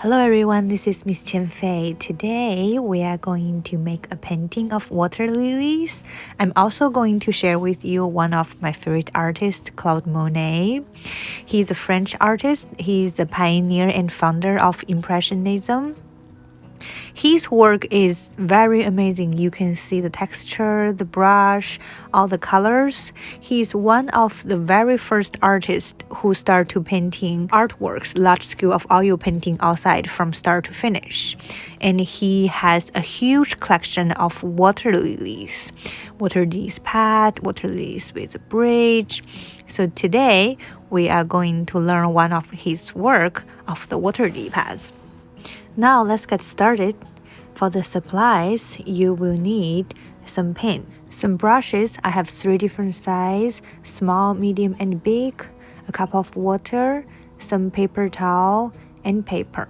Hello everyone, this is Miss Qian Fei. Today we are going to make a painting of water lilies. I'm also going to share with you one of my favorite artists, Claude Monet. He's a French artist. He's the pioneer and founder of Impressionism. His work is very amazing. You can see the texture, the brush, all the colors. He's one of the very first artists who started to painting artworks, large scale of oil painting outside from start to finish. And he has a huge collection of water lilies pad, water lilies with a bridge. So today we are going to learn one of his work of the water lily pads. Now let's get started. For the supplies, you will need some paint, some brushes. I have 3 different sizes, small, medium, and big, a cup of water, some paper towel, and paper.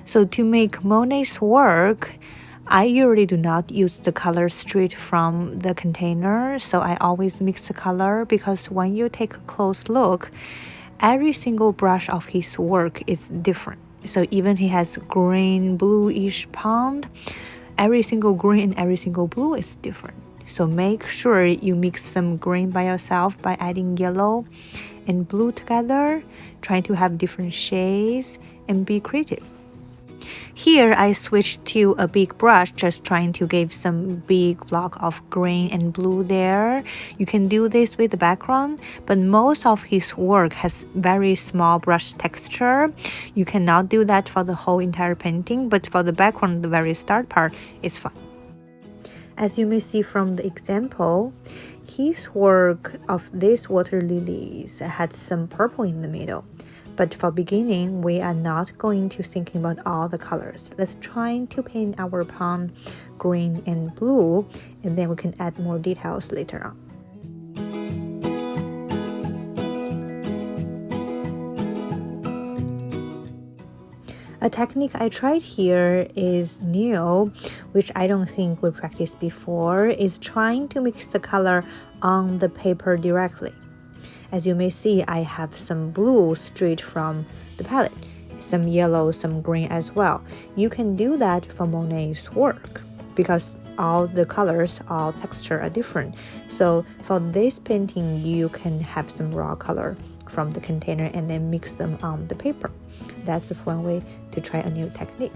So to make Monet's work, I usually do not use the color straight from the container, so I always mix the color because when you take a close look, every single brush of his work is different. So even he has green, bluish pond, every single green and every single blue is different. So make sure you mix some green by yourself by adding yellow and blue together, trying to have different shades and be creative. Here I switched to a big brush, just trying to give some big block of green and blue there. You can do this with the background, but most of his work has very small brush texture. You cannot do that for the whole entire painting, but for the background, the very start part is fine. As you may see from the example, his work of these water lilies had some purple in the middle. But for beginning, we are not going to thinking about all the colors. Let's try to paint our pond green and blue, and then we can add more details later on. A technique I tried here is new, which I don't think we practiced before, is trying to mix the color on the paper directly. As you may see, I have some blue straight from the palette, some yellow, some green as well. You can do that for Monet's work because all the colors, all texture are different. So for this painting, you can have some raw color from the container and then mix them on the paper. That's one way to try a new technique.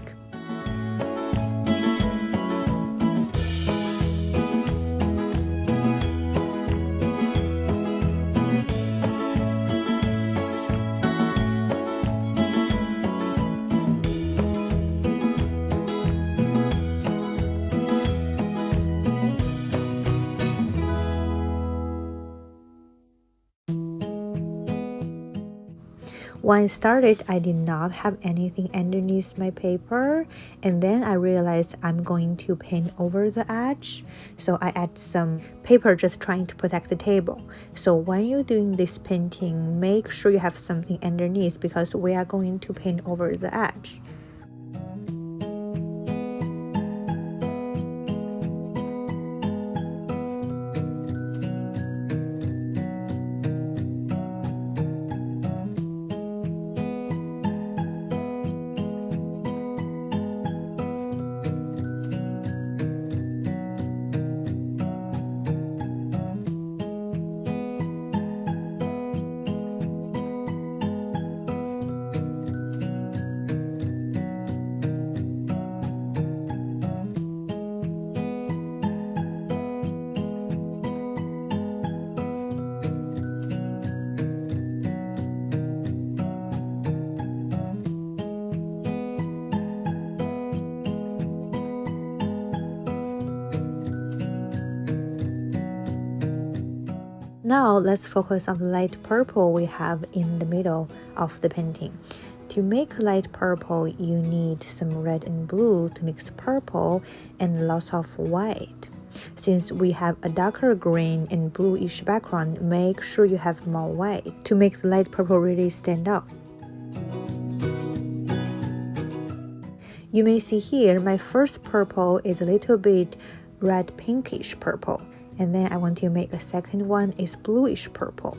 When I started, I did not have anything underneath my paper, and then I realized I'm going to paint over the edge. So I add some paper just trying to protect the table. So when you're doing this painting, make sure you have something underneath because we are going to paint over the edge. Now let's focus on the light purple we have in the middle of the painting. To make light purple, you need some red and blue to mix purple and lots of white. Since we have a darker green and bluish background, make sure you have more white to make the light purple really stand out. You may see here my first purple is a little bit red pinkish purple. And then I want to make a second one is bluish purple.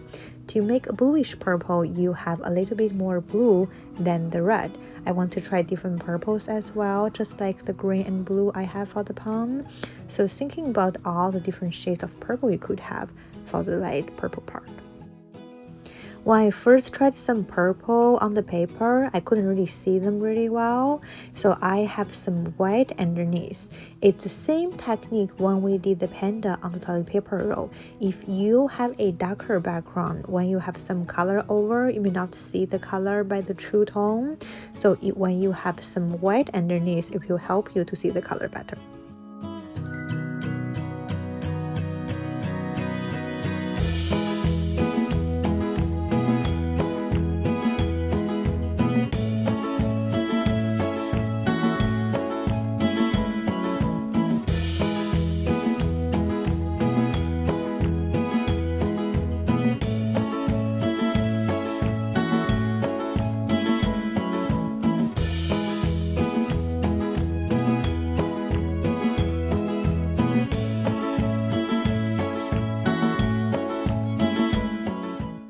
To make a bluish purple, you have a little bit more blue than the red. I want to try different purples as well, just like the green and blue I have for the pond. So thinking about all the different shades of purple you could have for the light purple part. When I first tried some purple on the paper, I couldn't really see them really well, so I have some white underneath. It's the same technique when we did the panda on the toilet paper roll. If you have a darker background, when you have some color over, you may not see the color by the true tone. So when you have some white underneath, it will help you to see the color better.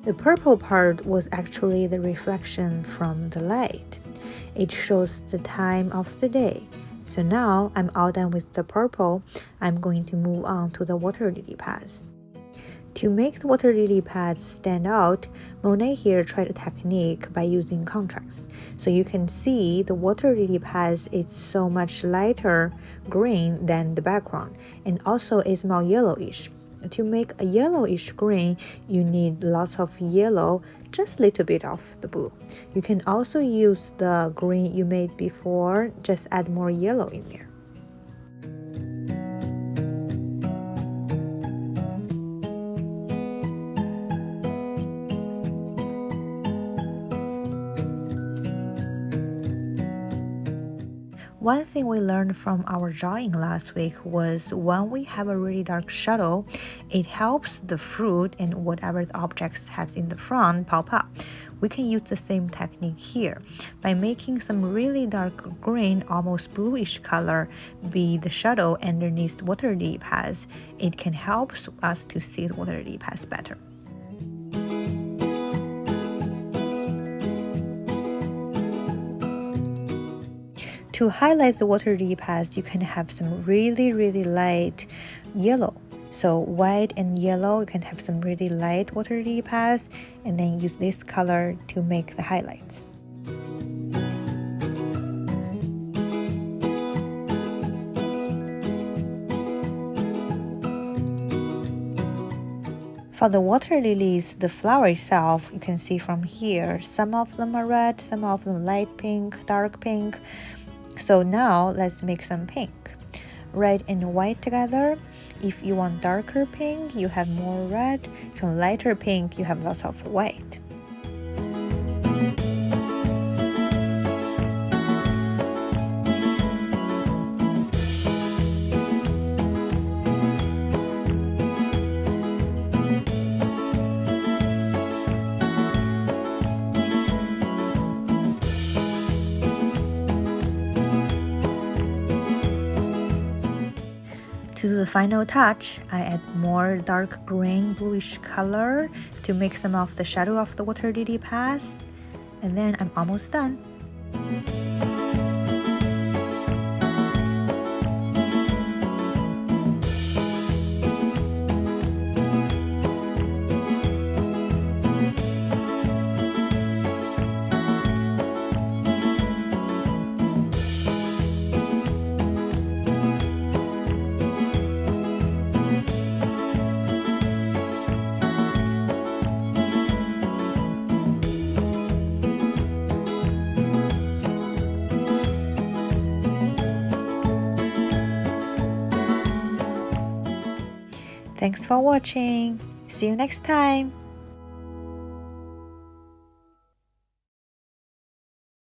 The purple part was actually the reflection from the light. It shows the time of the day. So now I'm all done with the purple. I'm going to move on to the water lily pads. To make the water lily pads stand out, Monet here tried a technique by using contrast. So you can see the water lily pads is so much lighter green than the background, and also it's more yellowish. To make a yellowish green, you need lots of yellow, just a little bit of the blue. You can also use the green you made before, just add more yellow in there. One thing we learned from our drawing last week was when we have a really dark shadow, it helps the fruit and whatever the objects has in the front pop up. We can use the same technique here by making some really dark green, almost bluish color be the shadow underneath the water lily pads. It can help us to see the water lily pads better. To highlight the water lily pads, you can have some really light yellow. So white and yellow, you can have some really light water lily pads, and then use this color to make the highlights. For the water lilies, the flower itself, you can see from here, some of them are red, some of them light pink, dark pink. So now let's make some pink. Red and white together. If you want darker pink, you have more red. If you want lighter pink, you have lots of white. To do the final touch, I add more dark green bluish color to make some of the shadow of the water lily pads, and then I'm almost done. Thanks for watching. See you next time.